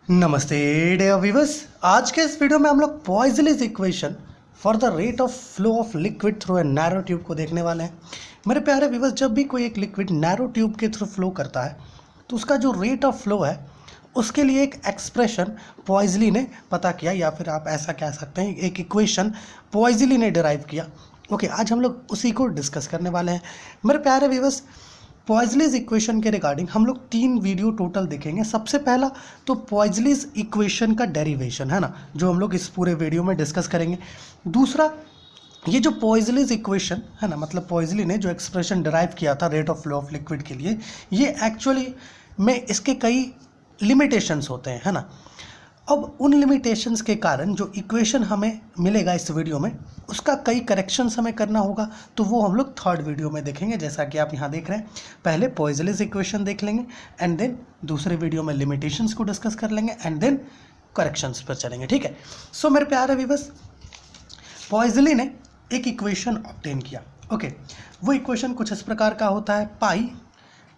नमस्ते dear viewers. आज के इस वीडियो में हम लोग poisonous equation for the rate of flow of liquid through a narrow tube को देखने वाले हैं। मेरे प्यारे व्यूअर्स, जब भी कोई एक लिक्विड नैरो ट्यूब के थ्रू फ्लो करता है तो उसका जो रेट ऑफ फ्लो है उसके लिए एक एक्सप्रेशन पॉइजली ने पता किया, या फिर आप ऐसा कह सकते हैं एक इक्वेशन पॉइजली ने डिराइव किया। ओके, आज हम लोग उसी को डिस्कस करने वाले हैं। मेरे प्यारे व्यूअर्स, पॉइजलीज इक्वेशन के रिगार्डिंग हम लोग 3 वीडियो टोटल देखेंगे। सबसे पहला तो पॉइजलीज इक्वेशन का डेरिवेशन है ना, जो हम लोग इस पूरे वीडियो में डिस्कस करेंगे। दूसरा, ये जो पॉइजलीज इक्वेशन है ना, मतलब पॉइजली ने जो एक्सप्रेशन डिराइव किया था rate of flow of liquid के लिए, ये एक्चुअली में इसके कई लिमिटेशंस होते हैं, है ना। अब उन लिमिटेशंस के कारण जो इक्वेशन हमें मिलेगा इस वीडियो में, उसका कई करेक्शंस हमें करना होगा, तो वो हम लोग थर्ड वीडियो में देखेंगे। जैसा कि आप यहाँ देख रहे हैं, पहले पॉइजलीज इक्वेशन देख लेंगे एंड देन दूसरे वीडियो में लिमिटेशंस को डिस्कस कर लेंगे एंड देन करेक्शंस पर चलेंगे, ठीक है। सो मेरे प्यारे व्यूअर्स, पॉइजली ने एक इक्वेशन ऑब्टेन किया। ओके, वो इक्वेशन कुछ इस प्रकार का होता है, पाई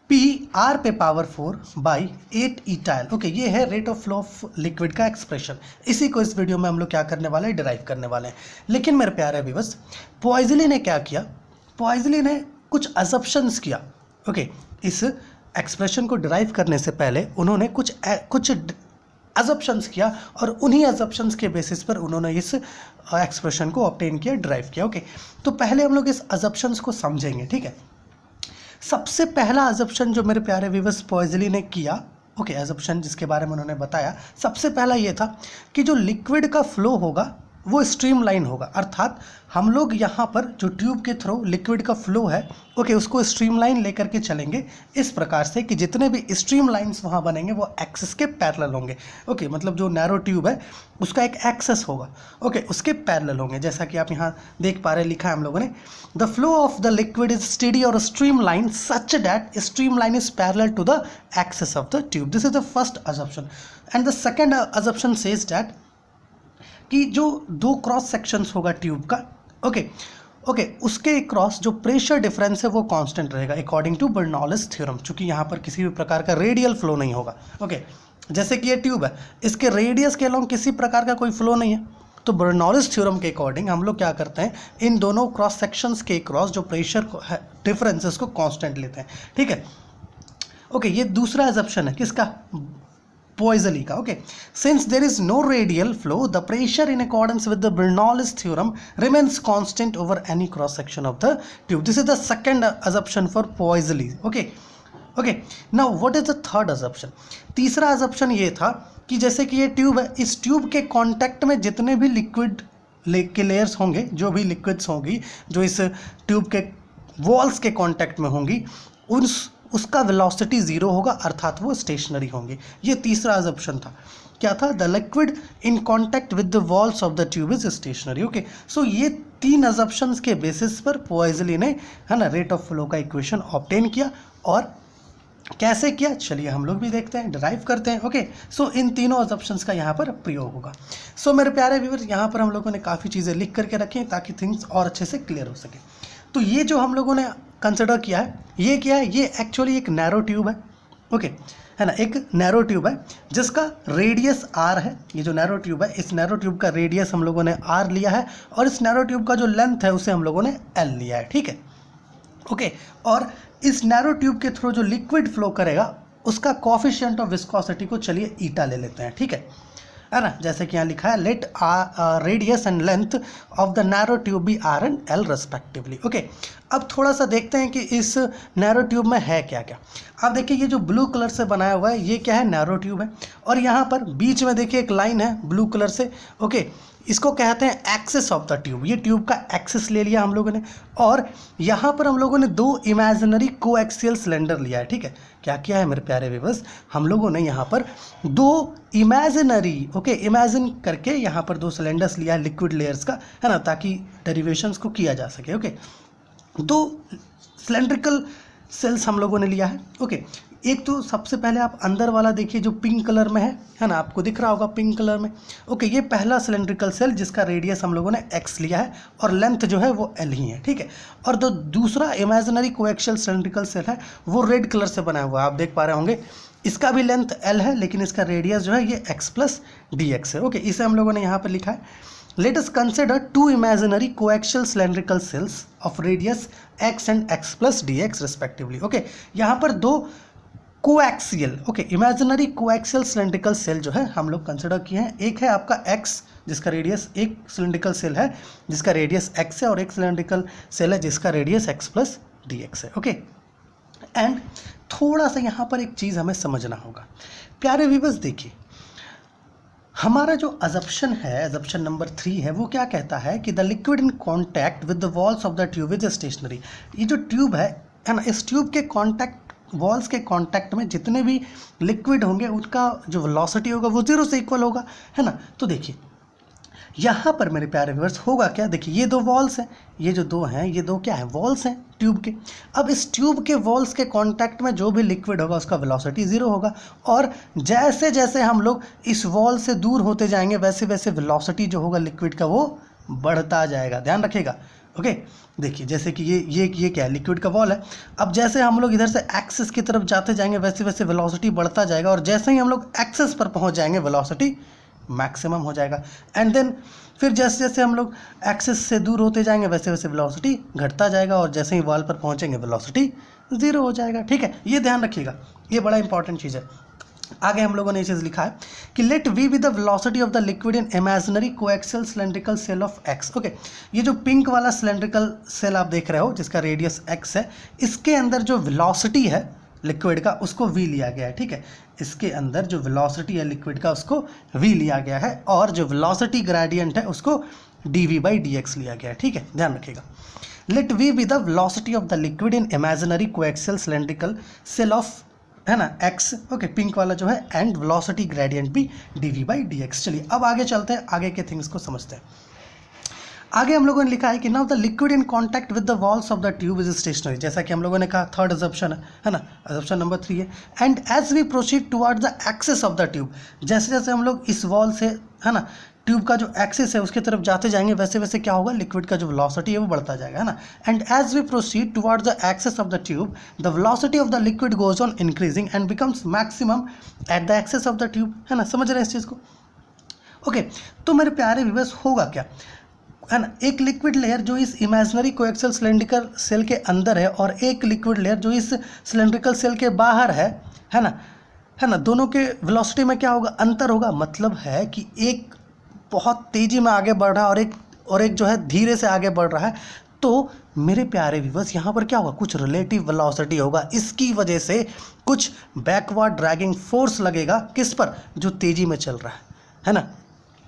पी आर पे पावर 4 बाई 8 इटाइल। ओके, ये है rate of flow of liquid का एक्सप्रेशन। इसी को इस वीडियो में हम लोग क्या करने वाले हैं, डिराइव करने वाले हैं। लेकिन मेरे प्यारे व्यूअर्स, पॉइजली ने क्या किया, पॉइजली ने कुछ अजप्शंस किया। ओके, इस एक्सप्रेशन को डिराइव करने से पहले उन्होंने कुछ अजप्शंस किया और उन्हीं अजप्शंस के बेसिस पर उन्होंने इस एक्सप्रेशन को ऑब्टेन किया, डिराइव किया। ओके, तो पहले हम लोग इस अजप्शंस को समझेंगे, ठीक है। सबसे पहला अजप्शन जो मेरे प्यारे व्यूअर्स पॉइजली ने किया, ओके, अजप्शन जिसके बारे में उन्होंने बताया, सबसे पहला ये था कि जो लिक्विड का फ्लो होगा वो स्ट्रीमलाइन होगा। अर्थात हम लोग यहाँ पर जो ट्यूब के थ्रू लिक्विड का फ्लो है, ओके, उसको स्ट्रीमलाइन लेकर के चलेंगे इस प्रकार से कि जितने भी स्ट्रीमलाइंस वहाँ बनेंगे वो एक्सिस के पैरेलल होंगे। ओके, मतलब जो नैरो ट्यूब है उसका एक एक्सेस होगा, ओके, उसके पैरेलल होंगे। जैसा कि आप यहाँ देख पा रहे, लिखा है हम लोगों ने, the flow of the liquid is steady और streamline such that streamline is parallel to the axis of the tube. This is the first assumption. And the second assumption says that कि जो 2 क्रॉस सेक्शंस होगा tube का, okay, उसके cross जो pressure difference है वो constant रहेगा according to Bernoulli's theorem. चूंकि यहाँ पर किसी भी प्रकार का रेडियल फ्लो नहीं होगा। ओके, जैसे कि ये ट्यूब है, इसके रेडियस के अलोंग किसी प्रकार का कोई फ्लो नहीं है, तो बर्नौलीज थ्योरम के अकॉर्डिंग हम लोग क्या करते हैं, इन दोनों क्रॉस सेक्शंस के क्रॉस जो प्रेशर डिफरेंसेस को कांस्टेंट लेते हैं, ठीक है। ओके, ये दूसरा अजप्शन है किसका, पॉइजली का। Okay, since there is no radial flow the pressure in accordance with the Bernoulli's theorem remains constant over any cross section of the tube. This is the second assumption for Poiseuille. Okay, now what is the third assumption. तीसरा assumption ये था कि जैसे कि ये tube है, इस tube के कॉन्टैक्ट में जितने भी लिक्विड के लेयर्स होंगे, जो भी लिक्विड्स होंगी जो इस ट्यूब के वॉल्स के कॉन्टैक्ट में होंगी, उसका वेलोसिटी 0 होगा, अर्थात वो स्टेशनरी होंगे। ये तीसरा अजप्शन था। क्या था, the liquid in contact with the walls of the tube is stationary. Okay, so ये 3 अजप्शंस के बेसिस पर पॉइजली ने, है ना, रेट ऑफ फ्लो का इक्वेशन ऑब्टेन किया। और कैसे किया, चलिए हम लोग भी देखते हैं, डिराइव करते हैं। ओके, सो इन तीनों अजप्शंस का यहाँ पर प्रयोग होगा। सो मेरे प्यारे व्यूअर्स, यहाँ पर हम लोगों ने काफ़ी चीज़ें लिख करके रखी हैं ताकि थिंग्स और अच्छे से क्लियर हो सके। तो ये जो हम लोगों ने कंसिडर किया है, ये क्या है, ये एक्चुअली एक नैरो ट्यूब है। ओके, है ना, एक नैरो ट्यूब है जिसका रेडियस r है। ये जो नैरो ट्यूब है, इस नैरो ट्यूब का रेडियस हम लोगों ने r लिया है और इस नैरो ट्यूब का जो लेंथ है उसे हम लोगों ने l लिया है, ठीक है। ओके, और इस नैरो ट्यूब के थ्रू जो लिक्विड फ्लो करेगा उसका कोफिशिएंट ऑफ विस्कोसिटी को चलिए ईटा ले लेते हैं, ठीक है ना। जैसे कि यहाँ लिखा है, let radius and length of the narrow tube be r and l respectively. Okay, अब थोड़ा सा देखते हैं कि इस नैरो ट्यूब में है क्या क्या। आप देखिए, ये जो ब्लू कलर से बनाया हुआ है ये क्या है, नैरो ट्यूब है। और यहाँ पर बीच में देखिए एक लाइन है ब्लू कलर से। ओके, इसको कहते हैं एक्सिस ऑफ द ट्यूब। ये ट्यूब का एक्सिस ले लिया हम लोगों ने। और यहाँ पर हम लोगों ने 2 इमेजिनरी कोएक्सियल सिलेंडर लिया है, ठीक है। क्या किया है मेरे प्यारे व्यूअर्स, हम लोगों ने यहाँ पर 2 इमेजिनरी, ओके, इमेजिन करके यहाँ पर 2 सिलेंडर्स लिया है लिक्विड लेयर्स का, है ना, ताकि डेरिवेशंस को किया जा सके। ओके, 2 सिलेंड्रिकल सेल्स हम लोगों ने लिया है। ओके, एक तो सबसे पहले आप अंदर वाला देखिए जो पिंक कलर में है ना, आपको दिख रहा होगा पिंक कलर में। ओके, ये पहला सिलेंड्रिकल सेल जिसका रेडियस हम लोगों ने x लिया है और लेंथ जो है वो l ही है, ठीक है। और जो दूसरा इमेजिनरी कोएक्सियल सिलेंड्रिकल सेल है वो रेड कलर से बना हुआ है, आप देख पा रहे होंगे इसका भी लेंथ l है, लेकिन इसका रेडियस जो है ये x प्लस डी एक्स है। ओके, इसे हम लोगों ने यहाँ पर लिखा है। Let us consider two imaginary coaxial cylindrical shells of radius x and x plus d x respectively. Okay, यहाँ पर दो coaxial, okay, imaginary coaxial cylindrical shell जो है हम लोग कंसिडर किए हैं। एक है आपका x जिसका रेडियस, एक सिलेंड्रिकल सेल है जिसका रेडियस x है, और एक सिलेंड्रिकल सेल है जिसका radius x plus d x है। ओके, एंड थोड़ा सा यहाँ पर एक चीज़ हमें समझना होगा। प्यारे व्यूअर्स देखिए, हमारा जो अजप्शन है, अजप्शन नंबर 3 है, वो क्या कहता है कि the liquid in contact with the walls of the tube is stationery. ये जो ट्यूब है ना, इस ट्यूब के कॉन्टैक्ट, वॉल्स के कॉन्टैक्ट में जितने भी लिक्विड होंगे उनका जो वेलोसिटी होगा वो 0 से इक्वल होगा, है ना। तो देखिए यहाँ पर मेरे प्यारे व्यूअर्स होगा क्या, देखिए ये दो वॉल्स हैं, ये जो दो हैं ये दो क्या है, वॉल्स हैं ट्यूब के। अब इस ट्यूब के वॉल्स के कांटेक्ट में जो भी लिक्विड होगा उसका वेलोसिटी 0 होगा, और जैसे जैसे हम लोग इस वॉल से दूर होते जाएंगे वैसे वैसे वेलोसिटी जो होगा लिक्विड का वो बढ़ता जाएगा। ध्यान रखिएगा। ओके, देखिए जैसे कि ये क्या है, लिक्विड का वॉल है। अब जैसे हम लोग इधर से एक्सिस की तरफ जाते जाएंगे वैसे वैसे वेलोसिटी बढ़ता जाएगा, और जैसे ही हम लोग एक्सिस पर पहुँच जाएंगे वेलोसिटी मैक्सिमम हो जाएगा। एंड देन फिर जैसे जैसे हम लोग एक्सिस से दूर होते जाएंगे वैसे वैसे वेलोसिटी घटता जाएगा, और जैसे ही वॉल पर पहुंचेंगे वेलोसिटी 0 हो जाएगा। ठीक है, ये ध्यान रखिएगा, ये बड़ा इंपॉर्टेंट चीज़ है। आगे हम लोगों ने ये चीज़ लिखा है कि let v be the velocity of the liquid in imaginary coaxial cylindrical shell of x। Okay, ये जो पिंक वाला सिलेंड्रिकल सेल आप देख रहे हो जिसका रेडियस x है, इसके अंदर जो वेलोसिटी है लिक्विड का उसको v लिया गया है। ठीक है, इसके अंदर जो वेलोसिटी है लिक्विड का उसको v लिया गया है, और जो वेलोसिटी ग्रेडियंट है उसको dv/dx लिया गया है। ठीक है, ध्यान रखिएगा। Let v be the velocity of the liquid in imaginary coaxial cylindrical shell of, है ना, x। ओके, पिंक वाला जो है, एंड वेलोसिटी ग्रेडियंट भी dv/dx। चलिए अब आगे चलते हैं, आगे के थिंग्स को समझते हैं। आगे हम लोगों ने लिखा है कि now the liquid in contact with the walls of the tube is stationery. जैसा कि हम लोगों ने कहा, थर्ड अजम्पशन है ना, अजम्पशन नंबर 3 है। And as we proceed towards the axis of the tube, जैसे जैसे हम लोग इस वॉल से, है ना, ट्यूब का जो एक्सिस है उसकी तरफ जाते जाएंगे वैसे वैसे क्या होगा, लिक्विड का जो वेलोसिटी है वो बढ़ता जाएगा, है ना। And as we proceed towards the axis of the tube the velocity of the liquid goes on increasing and becomes maximum at the axis of the tube, है ना। समझ रहे हैं इस चीज़ को। ओके, तो मेरे प्यारे व्यूअर्स होगा क्या, है ना, एक लिक्विड लेयर जो इस इमेजिनरी कोएक्सियल सिलेंड्रिकल सेल के अंदर है, और एक लिक्विड लेयर जो इस सिलेंड्रिकल सेल के बाहर है ना, दोनों के वेलोसिटी में क्या होगा, अंतर होगा। मतलब है कि एक बहुत तेज़ी में आगे बढ़ रहा है और एक जो है धीरे से आगे बढ़ रहा है। तो मेरे प्यारे व्यूअर्स यहाँ पर क्या होगा, कुछ रिलेटिव वेलोसिटी होगा, इसकी वजह से कुछ बैकवर्ड ड्रैगिंग फोर्स लगेगा किस पर, जो तेज़ी में चल रहा है ना।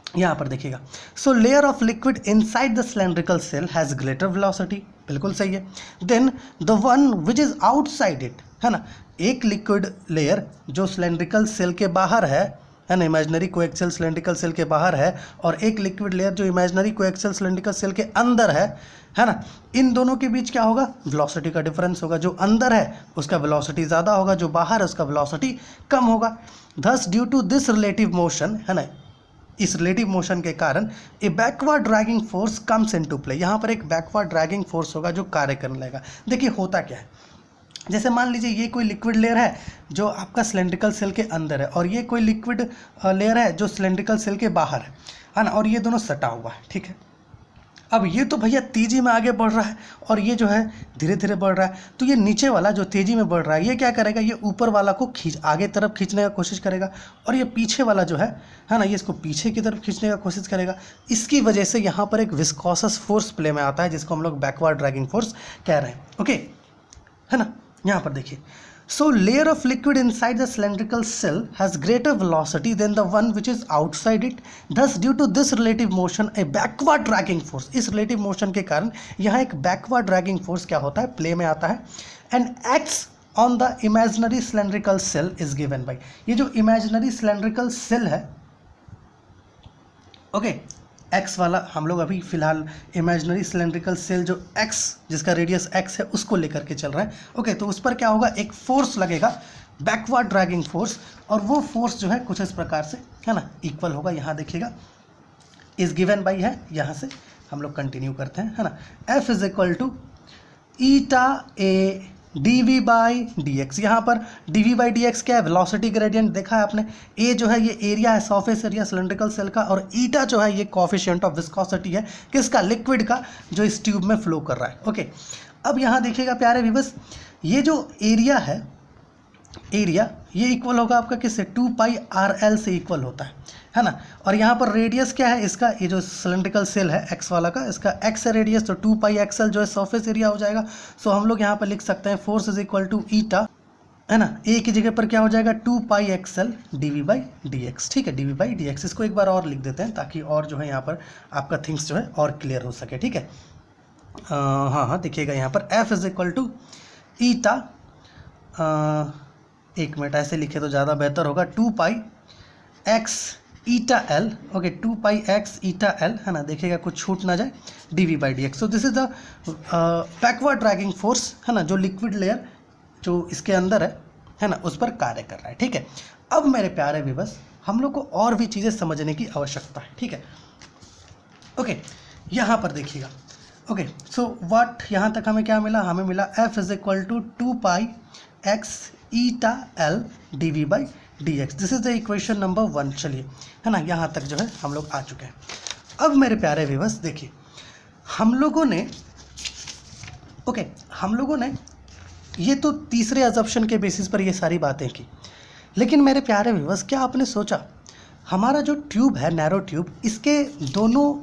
यहाँ पर देखिएगा, so layer of liquid inside the cylindrical shell has greater velocity, बिल्कुल सही है, then the one which is outside it, है ना। एक लिक्विड लेयर जो सिलेंड्रिकल सेल के बाहर है ना, इमेजिनरी कोएक्सियल सिलेंड्रिकल सेल के बाहर है, और एक लिक्विड लेयर जो इमेजिनरी कोएक्सियल सिलेंड्रिकल सेल के अंदर है ना। इन दोनों के बीच क्या होगा, वेलोसिटी का डिफरेंस होगा। जो अंदर है उसका वेलोसिटी ज़्यादा होगा, जो बाहर है उसका वेलोसिटी कम होगा। Thus due to this relative motion, है ना, इस रिलेटिव मोशन के कारण a backward dragging force comes into play. यहाँ पर एक बैकवर्ड ड्रैगिंग फोर्स होगा जो कार्य करने लगेगा। देखिए होता क्या है, जैसे मान लीजिए ये कोई लिक्विड लेयर है जो आपका सिलेंड्रिकल सेल के अंदर है, और ये कोई लिक्विड लेयर है जो सिलेंड्रिकल सेल के बाहर है ना, और ये दोनों सटा हुआ है। ठीक है, अब ये तो भैया तेज़ी में आगे बढ़ रहा है, और ये जो है धीरे धीरे बढ़ रहा है। तो ये नीचे वाला जो तेज़ी में बढ़ रहा है ये क्या करेगा, ये ऊपर वाला को आगे तरफ खींचने का कोशिश करेगा, और ये पीछे वाला जो है ना, ये इसको पीछे की तरफ खींचने का कोशिश करेगा। इसकी वजह से यहाँ पर एक विस्कोसस फोर्स प्ले में आता है जिसको हम लोग बैकवर्ड ड्रैगिंग फोर्स कह रहे हैं। ओके, है ना। यहाँ पर देखिए, so layer of liquid inside the cylindrical cell has greater velocity than the one which is outside it. Thus due to this relative motion a backward dragging force, इस relative motion के कारण यहाँ एक backward dragging force क्या होता है, play में आता है, and acts on the imaginary cylindrical cell is given by, ये जो imaginary cylindrical cell है, ओके, एक्स वाला हम लोग अभी फिलहाल इमेजिनरी सिलेंड्रिकल सेल जो एक्स, जिसका रेडियस एक्स है, उसको लेकर के चल रहा है। ओके, तो उस पर क्या होगा, एक फोर्स लगेगा, बैकवर्ड ड्रैगिंग फोर्स, और वो फोर्स जो है कुछ इस प्रकार से, है ना, इक्वल होगा। यहाँ देखिएगा, इज गिवन बाई है, यहाँ से हम लोग कंटिन्यू करते हैं, है ना। F is equal to eta A d v by d x. यहाँ पर d v by d x क्या है, वेलोसिटी ग्रेडियंट देखा है आपने। ए जो है ये एरिया है, सरफेस एरिया सिलेंड्रिकल सेल का, और ईटा जो है ये कोफिशिएंट ऑफ विस्कोसिटी है किसका, लिक्विड का, जो इस ट्यूब में फ्लो कर रहा है। ओके, अब यहाँ देखिएगा प्यारे व्यूअर्स, ये जो एरिया है, एरिया ये इक्वल होगा आपका किससे, 2 पाई आर एल से इक्वल होता है ना। और यहाँ पर रेडियस क्या है इसका, ये जो सिलेंड्रिकल सेल है एक्स वाला का, इसका एक्स है रेडियस, तो 2 पाई एक्स एल जो है सरफेस एरिया हो जाएगा। सो हम लोग यहाँ पर लिख सकते हैं फोर्स इज इक्वल टू ईटा, है ना, ए की जगह पर क्या हो जाएगा 2 pi x l d v by d x. ठीक है, d v by d x. इसको एक बार और लिख देते हैं ताकि और जो है यहाँ पर आपका थिंग्स जो है और क्लियर हो सके। ठीक है, हाँ देखिएगा यहाँ पर F is equal to eta, एक मिनट ऐसे लिखे तो ज़्यादा बेहतर होगा, 2 pi x eta L. Okay, 2 pi x eta L, है ना, देखिएगा कुछ छूट ना जाए, d v by d x. So this is the backward dragging force, है ना, जो लिक्विड लेयर जो इसके अंदर है ना उस पर कार्य कर रहा है। ठीक है, अब मेरे प्यारे व्यूअर्स हम लोग को और भी चीज़ें समझने की आवश्यकता है। ठीक है, ओके, यहाँ पर देखिएगा। ओके, सो व्हाट, यहाँ तक हमें क्या मिला, हमें मिला F is equal to 2 pi x eta L d v by d x. This is the equation number 1। चलिए, है ना, यहाँ तक जो है हम लोग आ चुके हैं। अब मेरे प्यारे व्यूअर्स देखिए, हम लोगों ने ये तो तीसरे अजम्पशन के बेसिस पर ये सारी बातें की, लेकिन मेरे प्यारे व्यूअर्स क्या आपने सोचा हमारा जो ट्यूब है, नैरो ट्यूब, इसके दोनों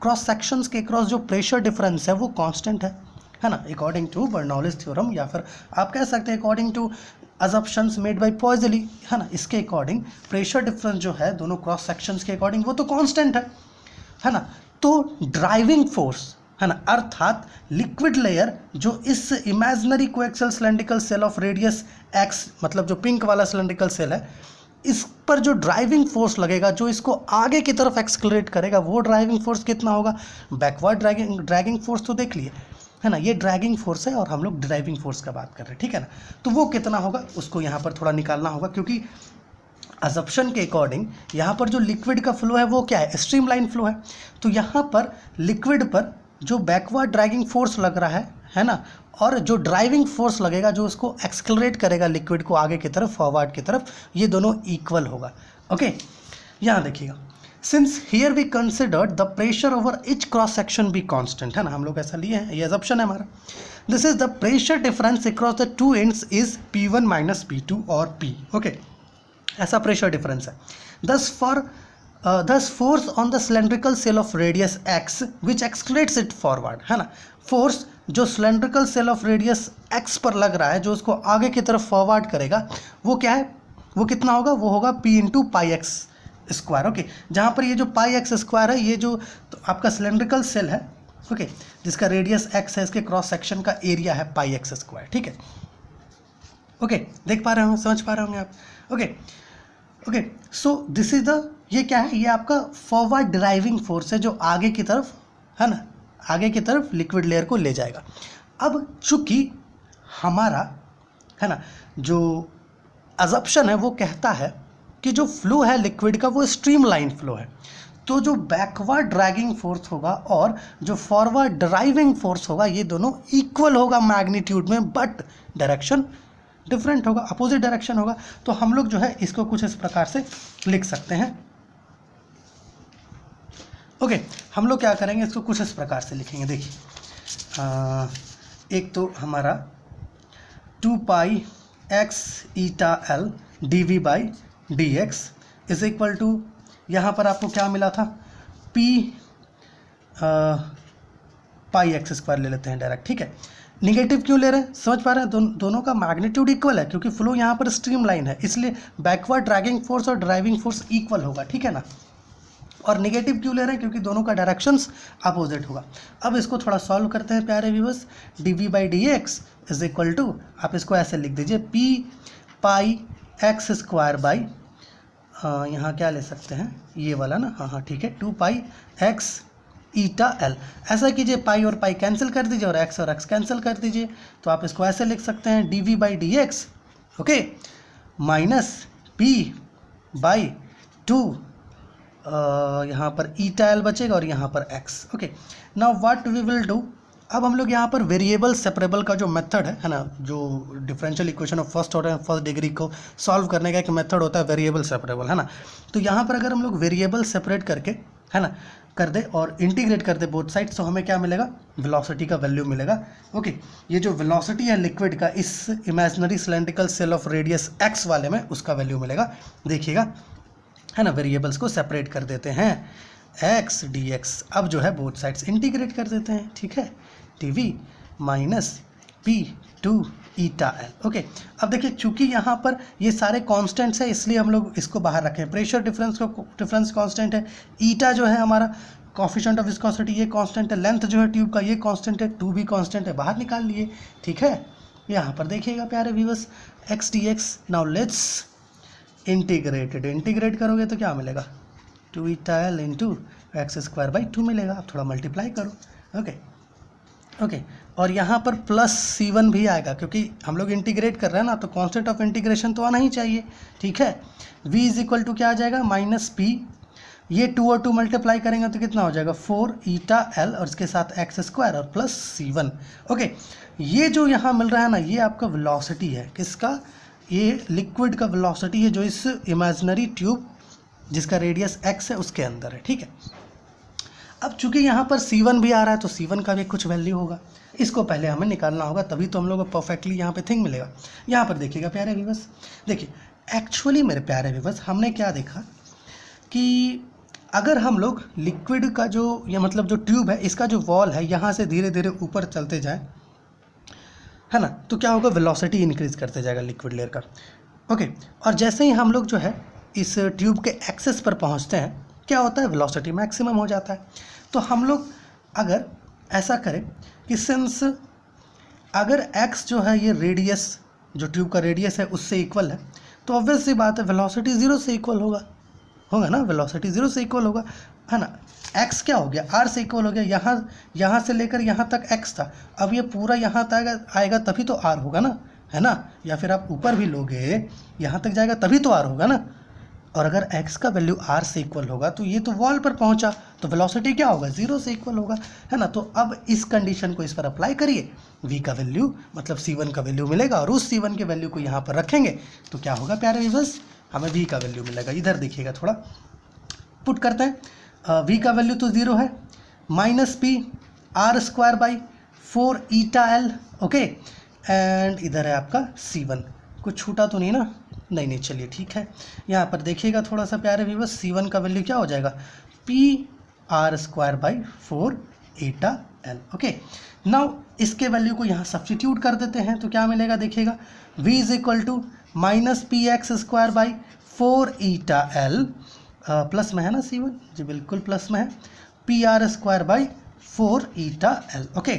क्रॉस सेक्शंस के क्रॉस जो प्रेशर डिफरेंस है वो कांस्टेंट है ना, अकॉर्डिंग टू बर्नौलीज थ्योरम, या फिर आप कह सकते हैं according to assumptions made by Poiseuille, है ना, इसके अकॉर्डिंग प्रेशर डिफरेंस जो है दोनों क्रॉस सेक्शंस के अकॉर्डिंग वो तो कांस्टेंट है ना। तो ड्राइविंग फोर्स, है ना, अर्थात लिक्विड लेयर जो इस imaginary coaxial cylindrical shell of radius x, मतलब जो पिंक वाला सिलेंड्रिकल सेल है, इस पर जो ड्राइविंग फोर्स लगेगा, जो इसको आगे की तरफ एक्सक्लरेट करेगा, वो ड्राइविंग फोर्स कितना होगा, बैकवर्ड ड्रैगिंग फोर्स तो देख लिए, है ना, ये ड्रैगिंग फोर्स है और हम लोग ड्राइविंग फोर्स का बात कर रहे हैं। ठीक है ना, तो वो कितना होगा उसको यहाँ पर थोड़ा निकालना होगा, क्योंकि अजम्पशन के अकॉर्डिंग यहाँ पर जो लिक्विड का फ्लो है वो क्या है, स्ट्रीमलाइन फ्लो है। तो यहाँ पर लिक्विड पर जो बैकवर्ड ड्रैगिंग फोर्स लग रहा है ना, और जो ड्राइविंग फोर्स लगेगा जो उसको एक्सक्लरेट करेगा लिक्विड को आगे की तरफ, फॉरवर्ड की तरफ, ये दोनों इक्वल होगा। ओके, यहाँ देखिएगा, since here we considered the pressure over each cross section be constant, है ना, हम लोग ऐसा लिए हैं, ये अजम्पशन है हमारा। This is the pressure difference across the two ends is P1 minus P2 और P। ओके, ऐसा प्रेशर डिफरेंस है। Thus force on the cylindrical cell of radius x which accelerates it forward, है ना, force जो cylindrical cell of radius x पर लग रहा है, जो उसको आगे की तरफ फॉरवर्ड करेगा, वो क्या है, वो कितना होगा, वो होगा P into pi x square. Okay, जहाँ पर ये जो पाई एक्स स्क्वायर है, ये जो तो आपका सिलेंड्रिकल सेल है, ओके, जिसका रेडियस x है, इसके क्रॉस सेक्शन का एरिया है पाई एक्स स्क्वायर। ठीक है, ओके, देख पा रहे होंगे, समझ पा रहे होंगे आप। Okay, so this is the, ये क्या है, ये आपका फॉरवर्ड ड्राइविंग फोर्स है जो आगे की तरफ, है ना, आगे की तरफ लिक्विड लेयर को ले जाएगा। अब चूंकि हमारा, है ना, जो अजम्पशन है वो कहता है कि जो फ्लो है लिक्विड का वो स्ट्रीमलाइन फ्लो है, तो जो बैकवर्ड ड्रैगिंग फोर्स होगा और जो फॉरवर्ड ड्राइविंग फोर्स होगा, ये दोनों इक्वल होगा मैग्नीट्यूड में, बट डायरेक्शन डिफरेंट होगा, अपोजिट डायरेक्शन होगा। तो हम लोग जो है इसको कुछ इस प्रकार से लिख सकते हैं। ओके, हम लोग क्या करेंगे, इसको कुछ इस प्रकार से लिखेंगे। देखिए, एक तो हमारा 2 pi x eta L d v by d x is equal to, यहाँ पर आपको क्या मिला था, P पाई एक्स स्क्वायर ले लेते हैं डायरेक्ट। ठीक है, निगेटिव क्यों ले रहे हैं, समझ पा रहे हैं, दोनों का मैग्नीट्यूड इक्वल है, क्योंकि फ्लो यहाँ पर स्ट्रीमलाइन है, इसलिए बैकवर्ड ड्रैगिंग फोर्स और ड्राइविंग फोर्स इक्वल होगा। ठीक है ना, और निगेटिव क्यों ले रहे हैं, क्योंकि दोनों का डायरेक्शंस अपोजिट होगा। अब इसको थोड़ा सॉल्व करते हैं प्यारे viewers. D v by d x is equal to, आप इसको ऐसे लिख दीजिए, P pi x square by, यहाँ क्या ले सकते हैं, ये वाला ना, हाँ ठीक है, 2 पाई एक्स ईटा एल। ऐसा कीजिए, पाई और पाई कैंसिल कर दीजिए और एक्स कैंसिल कर दीजिए, तो आप इसको ऐसे लिख सकते हैं, d v by d x, okay, minus P by 2, यहाँ पर ईटा एल बचेगा और यहाँ पर x। Okay, now what we will do, अब हम लोग यहाँ पर वेरिएबल सेपरेबल का जो मेथड है ना, जो differential equation of first order and first degree को सॉल्व करने का एक मेथड होता है वेरिएबल सेपरेबल, है ना। तो यहाँ पर अगर हम लोग वेरिएबल सेपरेट करके, है ना, कर दे और इंटीग्रेट कर दे बोथ साइड्स, तो हमें क्या मिलेगा, वेलोसिटी का वैल्यू मिलेगा। ओके, ये जो वेलोसिटी है लिक्विड का इस imaginary cylindrical shell of radius x वाले में, उसका वैल्यू मिलेगा। देखिएगा, है ना, वेरिएबल्स को सेपरेट कर देते हैं, एक्स डी एक्स। अब जो है बोथ साइड्स इंटीग्रेट कर देते हैं, ठीक है, d v minus p two eta L. Okay, अब देखिए चूंकि यहाँ पर ये सारे कांस्टेंट्स है इसलिए हम लोग इसको बाहर रखें। प्रेशर डिफरेंस कांस्टेंट है, ईटा जो है हमारा कोफिशिएंट ऑफ विस्कोसिटी ये कांस्टेंट है, लेंथ जो है ट्यूब का ये कांस्टेंट है, टू भी कांस्टेंट है, बाहर निकाल लिए, ठीक है। यहाँ पर देखिएगा प्यारे viewers, x d x. Now let's integrate करोगे तो क्या मिलेगा, two eta L into x square by 2 मिलेगा। अब थोड़ा मल्टीप्लाई करो, ओके, और यहाँ पर प्लस C1 भी आएगा क्योंकि हम लोग इंटीग्रेट कर रहे हैं ना, तो कांस्टेंट ऑफ इंटीग्रेशन तो आना ही चाहिए, ठीक है। V इज इक्वल टू क्या आ जाएगा, माइनस पी, ये 2 और 2 मल्टीप्लाई करेंगे तो कितना हो जाएगा, 4 ईटा एल और इसके साथ एक्स स्क्वायर और प्लस C1। ओके, ये जो यहाँ मिल रहा है ना, ये आपका वेलोसिटी है, किसका, ये लिक्विड का वेलोसिटी है जो इस इमेजिनरी ट्यूब जिसका रेडियस x है उसके अंदर है, ठीक है। अब चूंकि यहाँ पर C1 भी आ रहा है तो C1 का भी कुछ वैल्यू होगा, इसको पहले हमें निकालना होगा, तभी तो हम लोग को परफेक्टली यहाँ पे थिंग मिलेगा। यहाँ पर देखिएगा प्यारे व्यूअर्स, देखिए एक्चुअली मेरे प्यारे व्यूअर्स हमने क्या देखा कि अगर हम लोग लिक्विड का जो, या मतलब जो ट्यूब है इसका जो वॉल है यहाँ से धीरे धीरे ऊपर चलते जाए, है ना, तो क्या होगा, वेलोसिटी इंक्रीज करते जाएगा लिक्विड लेयर का। ओके, और जैसे ही हम लोग जो है इस ट्यूब के एक्सेस पर पहुँचते हैं, क्या होता है, वेलोसिटी मैक्सिमम हो जाता है। तो हम लोग अगर ऐसा करें कि सिंस अगर x जो है ये रेडियस, जो ट्यूब का रेडियस है उससे इक्वल है, तो ऑब्वियस सी बात है वेलोसिटी 0 से इक्वल होगा ना, वेलोसिटी 0 से इक्वल होगा, है ना। x क्या हो गया, r से इक्वल हो गया, यहाँ से लेकर यहाँ तक x था, अब ये पूरा यहाँ तक आएगा तभी तो r होगा ना, है ना, या फिर आप ऊपर भी लोगे यहाँ तक जाएगा तभी तो r होगा ना। और अगर x का वैल्यू r से इक्वल होगा तो ये तो वॉल पर पहुंचा तो वेलोसिटी क्या होगा, 0 से इक्वल होगा, है ना। तो अब इस कंडीशन को इस पर अप्लाई करिए, v का वैल्यू मतलब C1 का वैल्यू मिलेगा और उस C1 के वैल्यू को यहाँ पर रखेंगे तो क्या होगा प्यारे व्यूअर्स, हमें v का वैल्यू मिलेगा। इधर देखिएगा, थोड़ा पुट करते हैं, v का वैल्यू तो 0 है, minus P r square by 4 eta L. Okay, and इधर है आपका C1, कुछ छूटा तो नहीं ना, नहीं, चलिए ठीक है। यहाँ पर देखिएगा थोड़ा सा प्यारे व्यूअर्स, C1 का वैल्यू क्या हो जाएगा, P r square by 4 eta L. Okay, now इसके वैल्यू को यहाँ सब्स्टिट्यूट कर देते हैं तो क्या मिलेगा, देखिएगा, v is equal to minus p x square by 4 eta L, plus में है ना C1 जी, बिल्कुल प्लस में है, p r square by 4 eta L. Okay,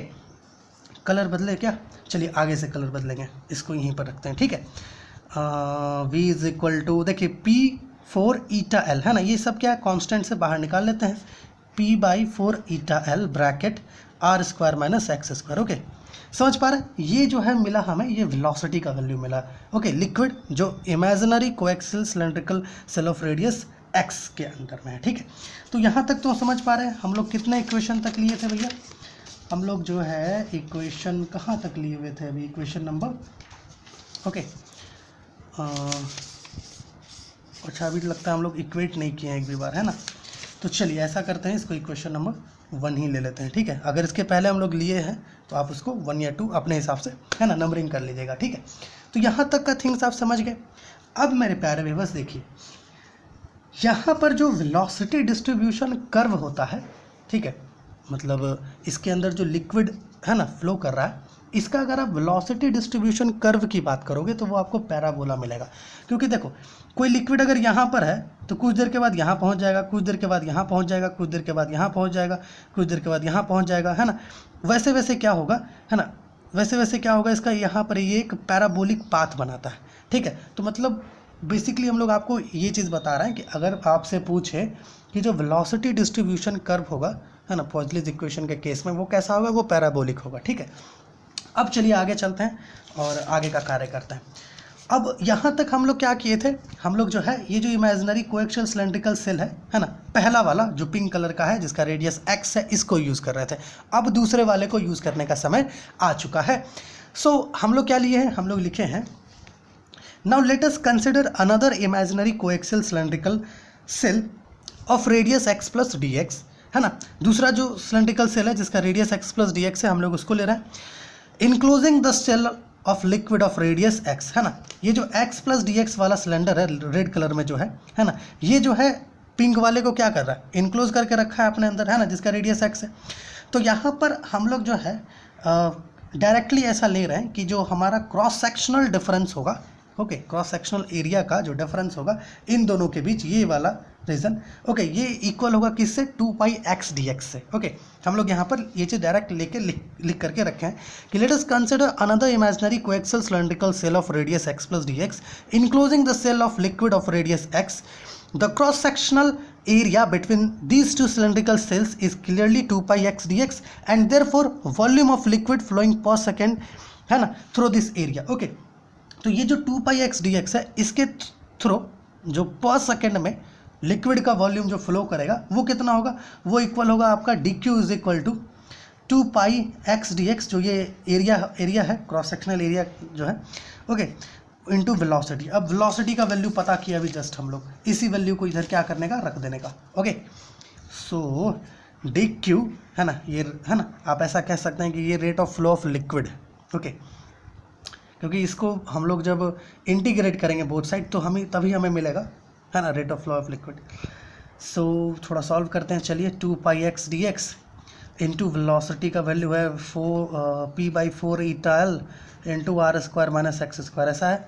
colour बदले क्या, चलिए आगे से कलर बदलेंगे, इसको यहीं पर रखते हैं, ठीक है। v इज इक्वल टू, देखिए p4 ईटा एल, है ना, ये सब क्या है, कांस्टेंट से बाहर निकाल लेते हैं, p by 4 eta L bracket r square minus x square. Okay, समझ पा रहे हैं, ये जो है मिला हमें, ये वेलोसिटी का वैल्यू मिला। ओके, लिक्विड जो imaginary coaxial cylindrical shell of radius x के अंदर में है, ठीक है। तो यहाँ तक तो समझ पा रहे हैं, हम लोग कितने इक्वेशन तक लिए थे भैया, हम लोग जो है इक्वेशन कहाँ तक लिए हुए थे अभी, इक्वेशन नंबर, ओके, अच्छा अभी लगता है हम लोग इक्वेट नहीं किए हैं एक भी बार, है ना। तो चलिए ऐसा करते हैं, इसको इक्वेशन नंबर 1 ही ले लेते हैं, ठीक है। अगर इसके पहले हम लोग लिए हैं तो आप उसको 1 या 2 अपने हिसाब से, है ना, नंबरिंग कर लीजिएगा, ठीक है। तो यहाँ तक का थिंग्स आप समझ गए। अब मेरे प्यारे व्यूअर्स देखिए, यहाँ पर जो वेलोसिटी डिस्ट्रीब्यूशन कर्व होता है, ठीक है, मतलब इसके अंदर जो लिक्विड है ना फ्लो कर रहा है, इसका अगर आप वेलोसिटी डिस्ट्रीब्यूशन कर्व की बात करोगे तो वो आपको पैराबोला मिलेगा। क्योंकि देखो, कोई लिक्विड अगर यहाँ पर है तो कुछ देर के बाद यहाँ पहुँच जाएगा, कुछ देर के बाद यहाँ पहुँच जाएगा, कुछ देर के बाद यहाँ पहुँच जाएगा, कुछ देर के बाद यहाँ पहुँच जाएगा, है ना। वैसे वैसे क्या होगा, है ना, वैसे वैसे क्या होगा, इसका यहाँ पर ये एक पैराबोलिक पाथ बनाता है, ठीक है। तो मतलब बेसिकली हम लोग आपको ये चीज़ बता रहे हैं कि अगर आपसे पूछे कि जो वेलोसिटी डिस्ट्रीब्यूशन कर्व होगा, है ना, पॉइजनस इक्वेशन के केस में, वो कैसा होगा, वो पैराबोलिक होगा, ठीक है। अब चलिए आगे चलते हैं और आगे का कार्य करते हैं। अब यहाँ तक हम लोग क्या किए थे, हम लोग जो है ये जो इमेजिनरी कोएक्सियल सिलेंड्रिकल सेल है ना, पहला वाला जो पिंक कलर का है जिसका रेडियस x है, इसको यूज़ कर रहे थे। अब दूसरे वाले को यूज़ करने का समय आ चुका है। सो हम लोग क्या लिए हैं, हम लोग लिखे हैं now let us consider another imaginary coaxial cylindrical shell of radius x plus d x, है ना। दूसरा जो सिलेंड्रिकल सेल है जिसका radius x plus d x है, हम लोग उसको ले रहे हैं। Enclosing the shell of liquid of radius x, है ना। ये जो x प्लस डी एक्स वाला सिलेंडर है रेड कलर में जो है ना, ये जो है पिंक वाले को क्या कर रहा है, इनक्लोज करके रखा है अपने अंदर, है ना, जिसका रेडियस x है। तो यहाँ पर हम लोग जो है डायरेक्टली ऐसा ले रहे हैं कि जो हमारा क्रॉस सेक्शनल डिफरेंस होगा, ओके, क्रॉस सेक्शनल एरिया का जो डिफरेंस होगा इन दोनों के बीच, ये वाला रीजन, ओके, ये इक्वल होगा किससे, 2πx dx से। ओके, हम लोग यहाँ पर ये चीज़ डायरेक्ट लेके लिख करके रखे हैं कि let us consider another imaginary coaxial cylindrical shell of radius x plus d x enclosing the shell of liquid of radius x. The cross sectional area between these two cylindrical cells is clearly 2πx dx and therefore volume of liquid flowing per second, है ना, through this area. Okay, तो ये जो 2πx dx है, इसके through जो पर second में लिक्विड का वॉल्यूम जो फ्लो करेगा वो कितना होगा, वो इक्वल होगा आपका dq is equal to 2πx dx, जो ये एरिया है, क्रॉस सेक्शनल एरिया जो है, ओके, इनटू वेलोसिटी। अब वेलोसिटी का वैल्यू पता किया अभी जस्ट हम लोग, इसी वैल्यू को इधर क्या करने का, रख देने का। ओके, सो dq, है ना, ये है ना, आप ऐसा कह सकते हैं कि ये rate of flow of liquid, okay, क्योंकि इसको हम लोग जब इंटीग्रेट करेंगे बोथ साइड तो तभी हमें मिलेगा, है ना, rate of flow of liquid. So थोड़ा सॉल्व करते हैं, चलिए। 2πx dx इंटू वेलोसिटी का वैल्यू है p/4 eta l into r square minus x square, ऐसा है।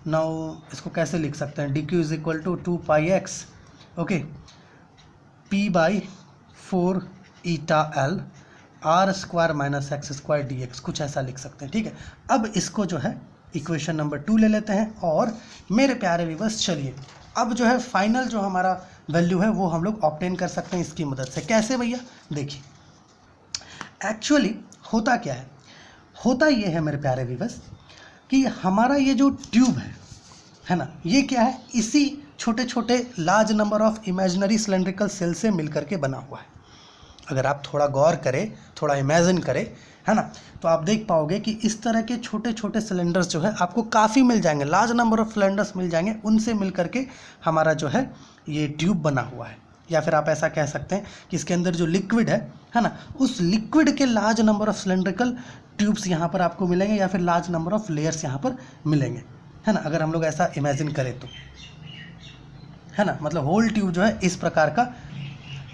नाउ इसको कैसे लिख सकते हैं, dq is equal to 2πx, okay, p/4 eta l r square minus x square d x, कुछ ऐसा लिख सकते हैं, ठीक है। अब इसको जो है इक्वेशन नंबर 2 ले लेते हैं और मेरे प्यारे व्यूअर्स चलिए अब जो है फाइनल जो हमारा वैल्यू है वो हम लोग ऑब्टेन कर सकते हैं इसकी मदद से। कैसे भैया, देखिए एक्चुअली होता क्या होता ये है मेरे प्यारे व्यूअर्स कि हमारा ये जो ट्यूब है ना, ये क्या है, इसी छोटे छोटे large number of imaginary cylindrical shell से मिलकर के बना हुआ है। अगर आप थोड़ा गौर करें, थोड़ा इमेजिन करें, है ना, तो आप देख पाओगे कि इस तरह के छोटे छोटे सिलेंडर्स जो है आपको काफ़ी मिल जाएंगे, लार्ज नंबर ऑफ सिलेंडर्स मिल जाएंगे, उनसे मिल करके हमारा जो है ये ट्यूब बना हुआ है। या फिर आप ऐसा कह सकते हैं कि इसके अंदर जो लिक्विड है ना, उस लिक्विड के large number of cylindrical tubes यहाँ पर आपको मिलेंगे, या फिर लार्ज नंबर ऑफ लेयर्स यहाँ पर मिलेंगे, है ना, अगर हम लोग ऐसा इमेजिन करें तो, है ना, मतलब होल ट्यूब जो है इस प्रकार का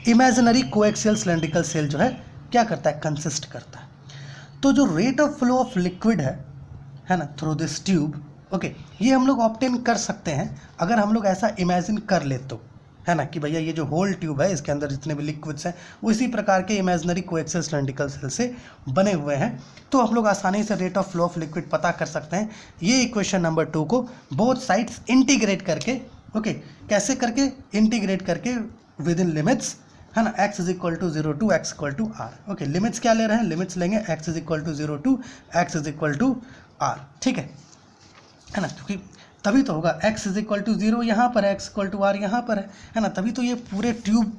इमेजिनरी कोएक्सियल सिलेंड्रिकल सेल जो है क्या करता है, कंसिस्ट करता है। तो जो rate of flow of liquid है ना, थ्रू दिस ट्यूब, ओके, ये हम लोग ऑब्टेन कर सकते हैं अगर हम लोग ऐसा इमेजिन कर ले तो, है ना, कि भैया ये जो होल ट्यूब है इसके अंदर जितने भी लिक्विड्स हैं वो इसी प्रकार के इमेजिनरी कोएक्सियल सिलेंड्रिकल सेल से बने हुए हैं, तो हम लोग आसानी से rate of flow of liquid पता कर सकते हैं। ये इक्वेशन नंबर 2 को बोथ साइड्स इंटीग्रेट करके, ओके, कैसे करके, इंटीग्रेट करके विद इन लिमिट्स, है ना, x is equal to 0 to x equal to r, ओके, लिमिट्स क्या ले रहे हैं, लिमिट्स लेंगे x is equal to 0 to x is equal to r, ठीक है ना, क्योंकि तभी तो होगा x इज इक्वल टू 0 यहाँ पर है, x इक्वल टू r यहाँ पर है ना, तभी तो ये पूरे ट्यूब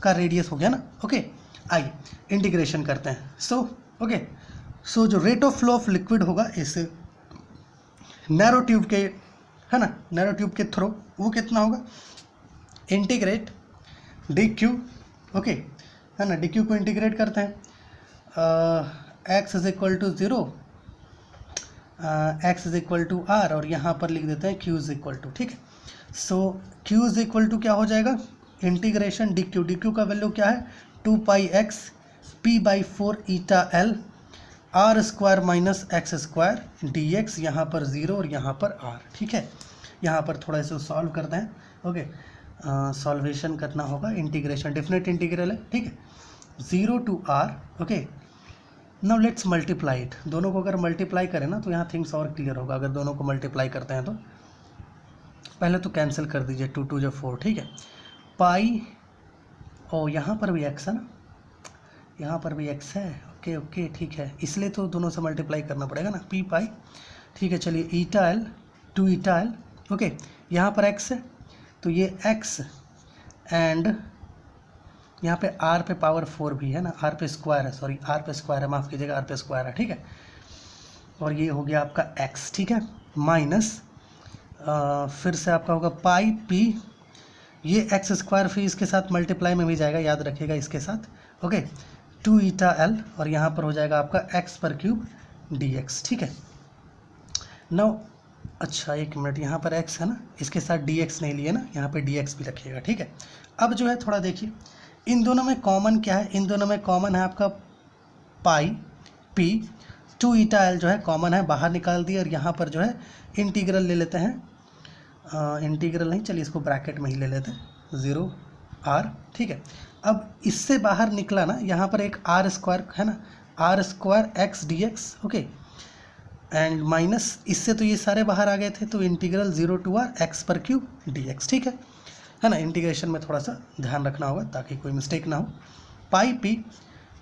का रेडियस हो गया ना। ओके, आइए इंटीग्रेशन करते हैं। सो जो rate of flow of liquid होगा इस नैरो ट्यूब के, है ना, नैरो ट्यूब के थ्रू, वो कितना होगा, इंटीग्रेट dq, ओके, है ना, dq को इंटीग्रेट करते हैं, x is equal to 0, x is equal to r, और यहाँ पर लिख देते हैं q इज इक्वल टू, ठीक है। सो q इज इक्वल टू क्या हो जाएगा, इंटीग्रेशन dq का वैल्यू क्या है, 2πx p/4 eta l r square minus x square dx, यहाँ पर 0 और यहाँ पर r, ठीक है। यहाँ पर थोड़ा इसे सॉल्व करते हैं, ओके, सॉल्वेशन करना होगा, इंटीग्रेशन डेफिनेट इंटीग्रल है, ठीक है, 0 to r, okay. Now let's multiply it, दोनों को अगर मल्टीप्लाई करें ना तो यहाँ थिंग्स और क्लियर होगा। अगर दोनों को मल्टीप्लाई करते हैं तो पहले तो कैंसिल कर दीजिए, 2 2 जो 4, ठीक है, पाई, ओ यहाँ पर भी x है ना, यहाँ पर भी x है, ओके, ठीक है, इसलिए तो दोनों से मल्टीप्लाई करना पड़ेगा ना, p पाई, ठीक है। चलिए ईटा l 2 ईटा एल। ओके, यहाँ पर x है तो ये x एंड यहाँ पे r पे पावर 4 भी है ना, r पे स्क्वायर है, सॉरी r पे स्क्वायर है, माफ़ कीजिएगा, r पे स्क्वायर है, ठीक है। और ये हो गया आपका x, ठीक है, माइनस फिर से आपका होगा पाई पी, ये एक्स स्क्वायर फिर इसके साथ मल्टीप्लाई में भी जाएगा, याद रखिएगा इसके साथ। ओके, 2 ईटा एल और यहाँ पर हो जाएगा आपका x पर क्यूब dx, ठीक है। नाउ अच्छा एक मिनट, यहाँ पर x है ना, इसके साथ dx नहीं लिए ना, यहाँ पे dx भी रखिएगा, ठीक है। अब जो है थोड़ा देखिए, इन दोनों में कॉमन क्या है, इन दोनों में कॉमन है आपका पाई पी, 2 ईटा एल जो है कॉमन है, बाहर निकाल दिए। और यहाँ पर जो है इंटीग्रल ले लेते हैं, इंटीग्रल नहीं, चलिए इसको ब्रैकेट में ही ले लेते हैं, 0 r, ठीक है। अब इससे बाहर निकला ना, यहाँ पर एक r स्क्वायर है ना, r square x dx, okay, and minus इससे तो ये सारे बाहर आ गए थे, तो इंटीग्रल 0 to r x पर क्यूब dx, ठीक है ना। इंटीग्रेशन में थोड़ा सा ध्यान रखना होगा ताकि कोई मिस्टेक ना हो। पाई पी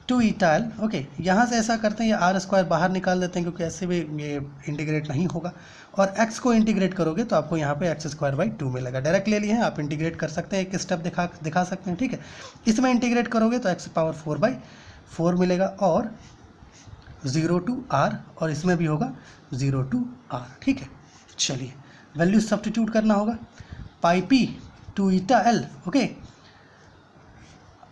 2 ईटा एल, ओके, यहाँ से ऐसा करते हैं, ये आर स्क्वायर बाहर निकाल देते हैं क्योंकि ऐसे भी ये इंटीग्रेट नहीं होगा। और x को इंटीग्रेट करोगे तो आपको यहाँ पे एक्स स्क्वायर बाई 2 मिलेगा, डायरेक्ट ले लिए हैं, आप इंटीग्रेट कर सकते हैं, एक स्टेप दिखा सकते हैं, ठीक है। इसमें इंटीग्रेट करोगे तो x पावर 4/4 मिलेगा और 0 to r, और इसमें भी होगा 0 to r, ठीक है। चलिए वैल्यू सब्स्टिट्यूट करना होगा, pi p 2 eta L, okay,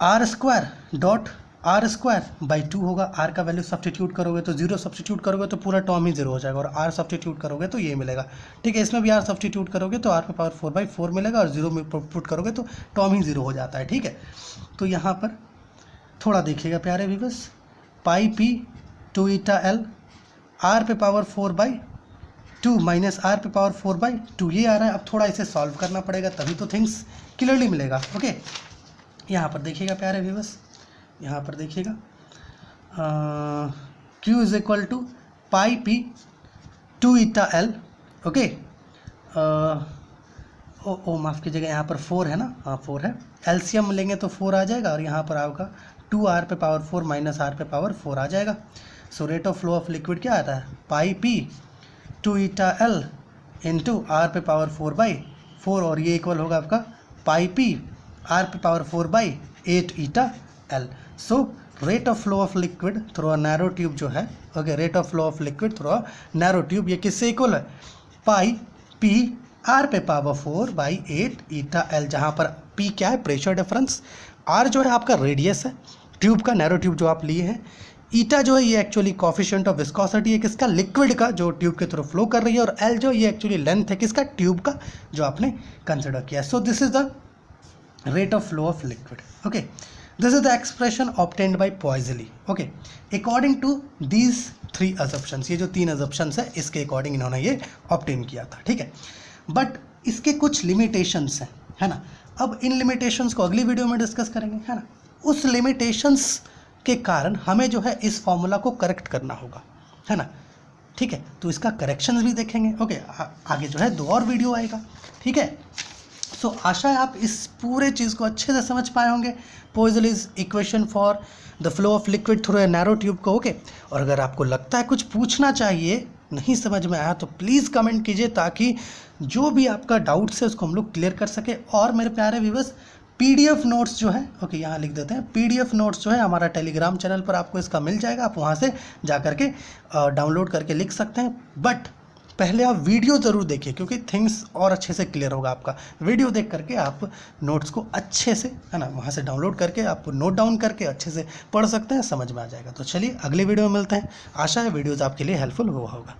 r square dot r square by 2 होगा, आर का वैल्यू सब्स्टिट्यूट करोगे तो 0 सब्स्टिट्यूट करोगे तो पूरा टर्म ही 0 हो जाएगा, और आर सब्स्टिट्यूट करोगे तो ये मिलेगा, ठीक है। इसमें भी आर सब्स्टिट्यूट करोगे तो आर पे पावर 4/4 मिलेगा, और 0 में पुट करोगे तो टर्म ही 0 हो जाता है, ठीक है। तो यहाँ पर थोड़ा देखिएगा प्यारे viewers, pi p 2 eta L, r पे पावर 4/2 माइनस आर पे पावर 4/2, ये आ रहा है। अब थोड़ा इसे सॉल्व करना पड़ेगा, तभी तो थिंग्स क्लियरली मिलेगा, ओके। यहाँ पर देखिएगा प्यारे व्यूअर्स, यहाँ पर देखिएगा, Q is equal to pi p 2 eta L, okay, ओ माफ़ कीजिएगा, यहाँ पर 4 है ना, हाँ 4 है, एलसीएम लेंगे तो 4 आ जाएगा, और यहाँ पर आपका 2r पे पावर 4 माइनस r पे पावर 4 आ जाएगा। So rate of flow of liquid क्या आता है, pi p 2 eta L into r पे पावर 4/4, और ये इक्वल होगा आपका पाई पी r पे power 4/8 eta l. So rate of flow of liquid through a narrow tube जो है, okay, rate of flow of liquid through a narrow tube, ये किससे इक्वल है, पाई पी r पे power 4/8 eta L, जहाँ पर p क्या है, प्रेशर डिफरेंस, r जो है आपका रेडियस है ट्यूब का, नैरो ट्यूब जो आप लिए हैं, ईटा जो है ये एक्चुअली कॉफिशिएंट ऑफ विस्कोसिटी है किसका, लिक्विड का, जो ट्यूब के थ्रू फ्लो कर रही है, और एल जो ये एक्चुअली लेंथ है किसका, ट्यूब का, जो आपने कंसिडर किया। सो this is the rate of flow of liquid, okay. This is the expression obtained by Poiseuille, okay, according to these 3 assumptions, ये जो 3 assumptions है इसके अकॉर्डिंग इन्होंने ये ऑब्टेन किया था, ठीक है। बट इसके कुछ लिमिटेशंस हैं, है ना। अब इन लिमिटेशंस को अगली वीडियो में डिस्कस करेंगे, है ना। उस लिमिटेशंस के कारण हमें जो है इस फॉर्मूला को करेक्ट करना होगा, है ना, ठीक है। तो इसका करेक्शन भी देखेंगे, ओके, आगे जो है 2 और वीडियो आएगा, ठीक है। सो आशा है आप इस पूरे चीज़ को अच्छे से समझ पाए होंगे, Poiseuille's equation for the flow of liquid through a narrow tube को, ओके। और अगर आपको लगता है कुछ पूछना चाहिए, नहीं समझ में आया, तो प्लीज़ कमेंट कीजिए, ताकि जो भी आपका डाउट्स है उसको हम लोग क्लियर कर सके। और मेरे प्यारे व्यूअर्स, PDF नोट्स जो है, ओके, यहाँ लिख देते हैं, PDF नोट्स जो है हमारा टेलीग्राम चैनल पर आपको इसका मिल जाएगा, आप वहाँ से जा करके डाउनलोड करके लिख सकते हैं। बट पहले आप वीडियो ज़रूर देखिए, क्योंकि थिंग्स और अच्छे से क्लियर होगा आपका। वीडियो देख करके आप नोट्स को अच्छे से, है ना, वहाँ से डाउनलोड करके आप नोट डाउन करके अच्छे से पढ़ सकते हैं, समझ में आ जाएगा। तो चलिए अगले वीडियो में मिलते हैं। आशा है वीडियोज़ आपके लिए हेल्पफुल हुआ होगा।